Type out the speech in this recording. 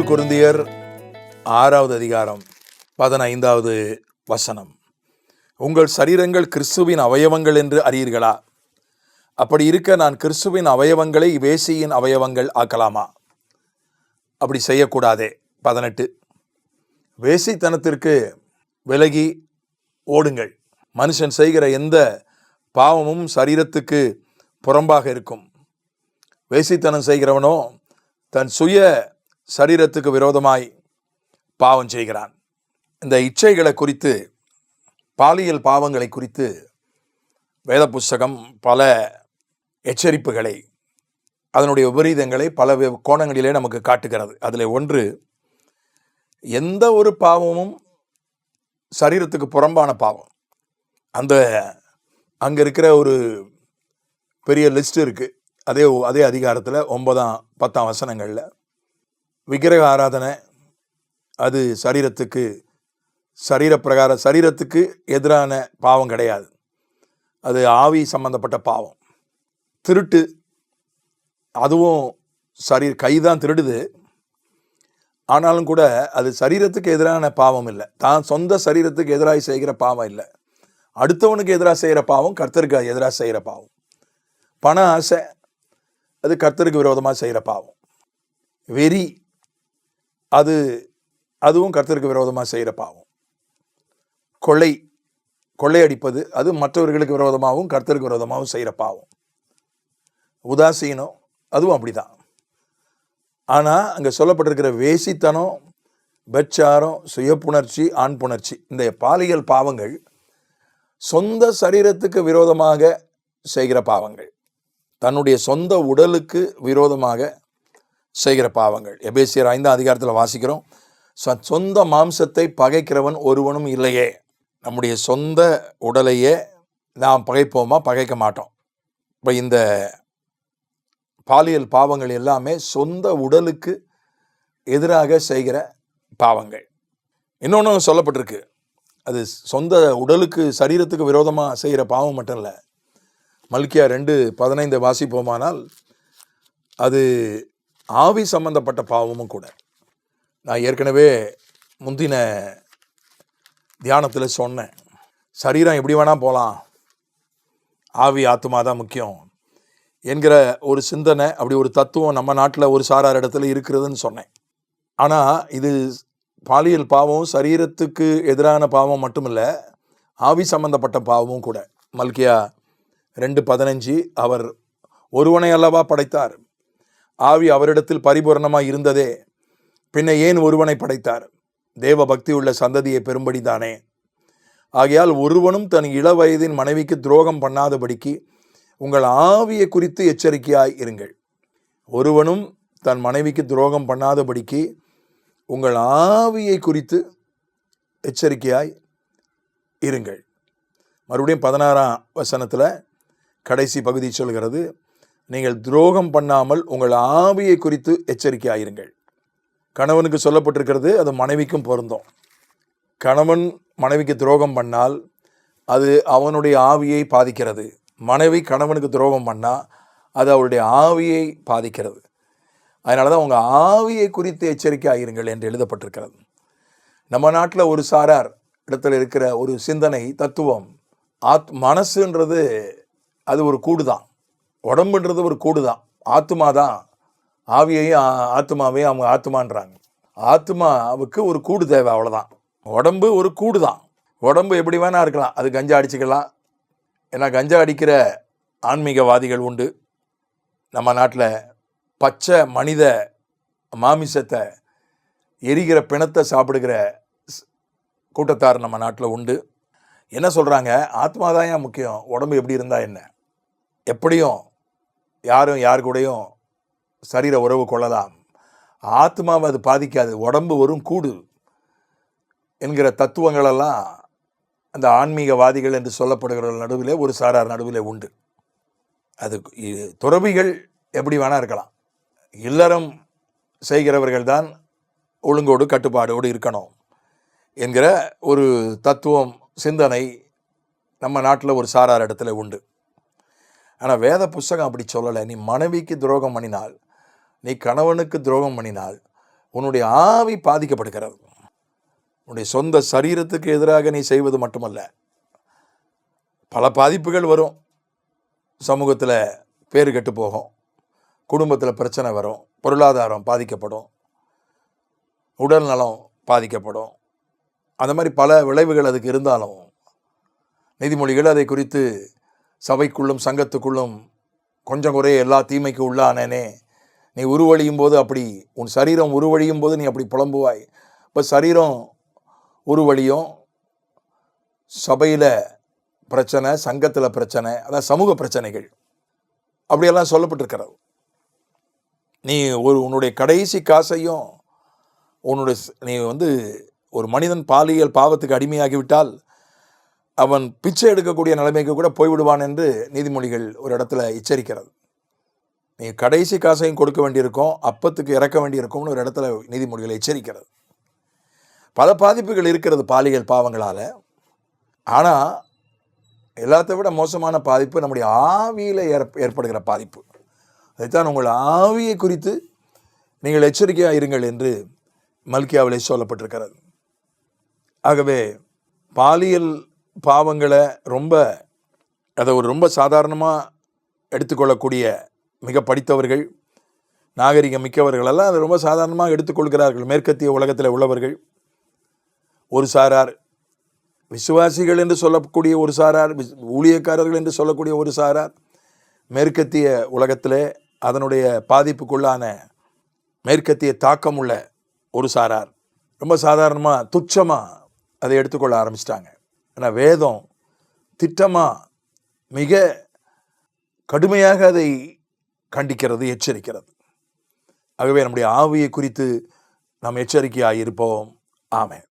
கொரிந்தியர் 6வது அதிகாரம் 15வது வசனம். உங்கள் சரீரங்கள் கிறிஸ்துவின் அவயவங்கள் என்று அறியீர்களா? அப்படி இருக்க நான் கிறிஸ்துவின் அவயவங்களை வேசியின் அவயவங்கள் ஆக்கலாமா? அப்படி செய்யக்கூடாதே. 18. வேசித்தனத்திற்கு விலகி ஓடுங்கள். மனுஷன் செய்கிற எந்த பாவமும் சரீரத்துக்கு புறம்பாக இருக்கும். வேசித்தனம் செய்கிறவனோ தன் சுய சரீரத்துக்கு விரோதமாய் பாவம் செய்கிறான். இந்த இச்சைகளை குறித்து, பாலியல் பாவங்களை குறித்து வேத புஸ்தகம் பல எச்சரிப்புகளை, அதனுடைய விபரீதங்களை பல கோணங்களிலே நமக்கு காட்டுகிறது. அதில் ஒன்று, எந்த ஒரு பாவமும் சரீரத்துக்கு புறம்பான பாவம். அங்கே இருக்கிற ஒரு பெரிய லிஸ்ட் இருக்குது. அதே அதிகாரத்தில் 9ஆம் 10ஆம் வசனங்களில் விக்கிரக ஆராதனை அது சரீரத்துக்கு எதிரான பாவம் கிடையாது. அது ஆவி சம்பந்தப்பட்ட பாவம். திருட்டு, அதுவும் கைதான் திருடுது. ஆனாலும் கூட அது சரீரத்துக்கு எதிரான பாவம் இல்லை. தான் சொந்த சரீரத்துக்கு எதிராக செய்கிற பாவம் இல்லை. அடுத்தவனுக்கு எதிராக செய்கிற பாவம் கர்த்தருக்கு எதிராக செய்கிற பாவம். பண ஆசை, அது கர்த்தருக்கு விரோதமாக செய்கிற பாவம். வெறி, அதுவும் கர்த்தருக்கு விரோதமாக செய்கிற பாவம். கொள்ளையடிப்பது, அது மற்றவர்களுக்கு விரோதமாகவும் கர்த்தருக்கு விரோதமாகவும் செய்கிற பாவம். உதாசீனம், அதுவும் அப்படிதான். ஆனால் அங்கே சொல்லப்பட்டிருக்கிற வேசித்தனம், பெச்சாரம், சுயப்புணர்ச்சி, ஆண் புணர்ச்சி, இந்த பாலியல் பாவங்கள் சொந்த சரீரத்துக்கு விரோதமாக செய்கிற பாவங்கள், தன்னுடைய சொந்த உடலுக்கு விரோதமாக செய்கிற பாவங்கள். எபேசியர் 5ஆம் அதிகாரத்தில் வாசிக்கிறோம், சொந்த மாம்சத்தை பகைக்கிறவன் ஒருவனும் இல்லையே. நம்முடைய சொந்த உடலையே நாம் பகைப்போமா? பகைக்க மாட்டோம். இப்போ இந்த பாலியல் பாவங்கள் எல்லாமே சொந்த உடலுக்கு எதிராக செய்கிற பாவங்கள். இன்னொன்று சொல்லப்பட்டிருக்கு, அது சொந்த உடலுக்கு சரீரத்துக்கு விரோதமாக செய்கிற பாவம் மட்டும் இல்லை. மல்கியா 2:15 வாசிப்போமானால் அது ஆவி சம்பந்தப்பட்ட பாவமும் கூட. நான் ஏற்கனவே முந்தின தியானத்தில் சொன்னேன், சரீரம் எப்படி வேணால் போகலாம், ஆவி ஆத்மா தான் முக்கியம் என்கிற ஒரு சிந்தனை, அப்படி ஒரு தத்துவம் நம்ம நாட்டில் ஒரு சாரார் இடத்துல இருக்கிறதுன்னு சொன்னேன். ஆனால் இது பாலியல் பாவம் சரீரத்துக்கு எதிரான பாவம் மட்டும் இல்லை, ஆவி சம்பந்தப்பட்ட பாவமும் கூட. மல்கியா 2:15, அவர் ஒருவனை அல்லவா படைத்தார், ஆவி அவரிடத்தில் பரிபூரணமாக இருந்ததே, பின்ன ஏன் ஒருவனை படைத்தார்? தேவ பக்தி உள்ள சந்ததியை பெரும்படிதானே. ஆகையால் ஒருவனும் தன் இளவயதின் மனைவிக்கு துரோகம் பண்ணாதபடிக்கு உங்கள் ஆவியை குறித்து எச்சரிக்கையாய் இருங்கள். ஒருவனும் தன் மனைவிக்கு துரோகம் பண்ணாதபடிக்கு உங்கள் ஆவியை குறித்து எச்சரிக்கையாய் இருங்கள். மறுபடியும் 16ஆம் வசனத்தில் கடைசி பகுதி சொல்கிறது, நீங்கள் துரோகம் பண்ணாமல் உங்கள் ஆவியை குறித்து எச்சரிக்கையாயிருங்கள். கணவனுக்கு சொல்லப்பட்டிருக்கிறது, அது மனைவிக்கும் பொருந்தும். கணவன் மனைவிக்கு துரோகம் பண்ணால் அது அவனுடைய ஆவியை பாதிக்கிறது. மனைவி கணவனுக்கு துரோகம் பண்ணால் அது அவருடைய ஆவியை பாதிக்கிறது. அதனால தான் உங்கள் ஆவியை குறித்து எச்சரிக்கையாயிருங்கள் என்று எழுதப்பட்டிருக்கிறது. நம்ம நாட்டில் ஒரு சாரார் இடத்துல இருக்கிற ஒரு சிந்தனை தத்துவம், மனசுன்றது அது ஒரு கூடு தான், உடம்புன்றது ஒரு கூடு தான், ஆத்மா தான். ஆவியையும் ஆத்மாவையும் அவங்க ஆத்மான்றாங்க. ஆத்மாவுக்கு ஒரு கூடு தேவை, அவ்வளோதான். உடம்பு ஒரு கூடு தான். உடம்பு எப்படி வேணால் இருக்கலாம், அது கஞ்சா அடிச்சுக்கலாம். ஏன்னா கஞ்சா அடிக்கிற ஆன்மீகவாதிகள் உண்டு நம்ம நாட்டில். பச்சை மனித மாமிசத்தை, எரிகிற பிணத்தை சாப்பிடுகிற கூட்டத்தார் நம்ம நாட்டில் உண்டு. என்ன சொல்கிறாங்க, ஆத்மா தான் ஏன் முக்கியம், உடம்பு எப்படி இருந்தால் என்ன, எப்படியும் யாரும் யார் கூடயும் சரீர உறவு கொள்ளலாம், ஆத்மாவை அது பாதிக்காது, உடம்பு வரும் கூடு என்கிற தத்துவங்களெல்லாம் அந்த ஆன்மீகவாதிகள் என்று சொல்லப்படுகிற நடுவில் ஒரு சாரார் நடுவில் உண்டு. அது துறவிகள் எப்படி வேணால் இருக்கலாம், இல்லறம் செய்கிறவர்கள் தான் ஒழுங்கோடு கட்டுப்பாடோடு இருக்கணும் என்கிற ஒரு தத்துவம், சிந்தனை நம்ம நாட்டில் ஒரு சாரார் இடத்துல உண்டு. ஆனால் வேத புஸ்தகம் அப்படி சொல்லலை. நீ மனைவிக்கு துரோகம் பண்ணினால், நீ கணவனுக்கு துரோகம் பண்ணினால் உன்னுடைய ஆவி பாதிக்கப்படுகிறது. உன்னுடைய சொந்த சரீரத்துக்கு எதிராக நீ செய்வது மட்டுமல்ல, பல பாதிப்புகள் வரும். சமூகத்தில் பேரு கெட்டு போகும், குடும்பத்தில் பிரச்சனை வரும், பொருளாதாரம் பாதிக்கப்படும், உடல் நலம் பாதிக்கப்படும். அந்த மாதிரி பல விளைவுகள் அதுக்கு இருந்தாலும் நீதிமொழிகள் அதை குறித்து சபைக்குள்ளும் சங்கத்துக்குள்ளும் கொஞ்சம் குறைய எல்லா தீமைக்கு உள்ளானேனே, நீ உருவழியும் போது அப்படி உன் சரீரம் உருவழியும் போது நீ அப்படி புலம்புவாய். இப்போ சரீரம் உருவழியும், சபையில் பிரச்சனை, சங்கத்தில் பிரச்சனை, அதான் சமூக பிரச்சனைகள் அப்படியெல்லாம் சொல்லப்பட்டிருக்கிறது. நீ உன்னுடைய கடைசி காசையும் நீ ஒரு மனிதன் பாலியல் பாவத்துக்கு அடிமையாகிவிட்டால் அவன் பிச்சை எடுக்கக்கூடிய நிலைமைக்கு கூட போய்விடுவான் என்று நீதிமொழிகள் ஒரு இடத்துல எச்சரிக்கிறது. நீ கடைசி காசையும் கொடுக்க வேண்டியிருக்கும், அப்பத்துக்கு இறக்க வேண்டியிருக்கும்னு ஒரு இடத்துல நீதிமொழிகள் எச்சரிக்கிறது. பல பாதிப்புகள் இருக்கிறது பாலியல் பாவங்களால். ஆனால் எல்லாத்தை விட மோசமான பாதிப்பு நம்முடைய ஆவியில் ஏற்படுகிற பாதிப்பு. அதைத்தான் உங்கள் ஆவியை குறித்து நீங்கள் எச்சரிக்கையாக இருங்கள் என்று மல்கியாவிலே சொல்லப்பட்டிருக்கிறது. ஆகவே பாலியல் பாவங்களை ரொம்ப சாதாரணமாக எடுத்துக்கொள்ளக்கூடிய மிக படித்தவர்கள், நாகரிகம் மிக்கவர்களெல்லாம் அதை ரொம்ப சாதாரணமாக எடுத்துக்கொள்கிறார்கள். மேற்கத்திய உலகத்தில் உள்ளவர்கள் ஒரு சாரார், விசுவாசிகள் என்று சொல்லக்கூடிய ஒரு சாரார், ஊழியக்காரர்கள் என்று சொல்லக்கூடிய ஒரு சாரார், மேற்கத்திய உலகத்திலே அதனுடைய பாதிப்புக்குள்ளான மேற்கத்திய தாக்கம் உள்ள ஒரு சாரார் ரொம்ப சாதாரணமாக துச்சமாக அதை எடுத்துக்கொள்ள ஆரம்பிச்சிட்டாங்க. ஆனால் வேதம் திட்டமாக மிக கடுமையாக அதை கண்டிக்கிறது, எச்சரிக்கிறது. ஆகவே நம்முடைய ஆவியை குறித்து நாம் எச்சரிக்கையாக இருப்போம். ஆமென்.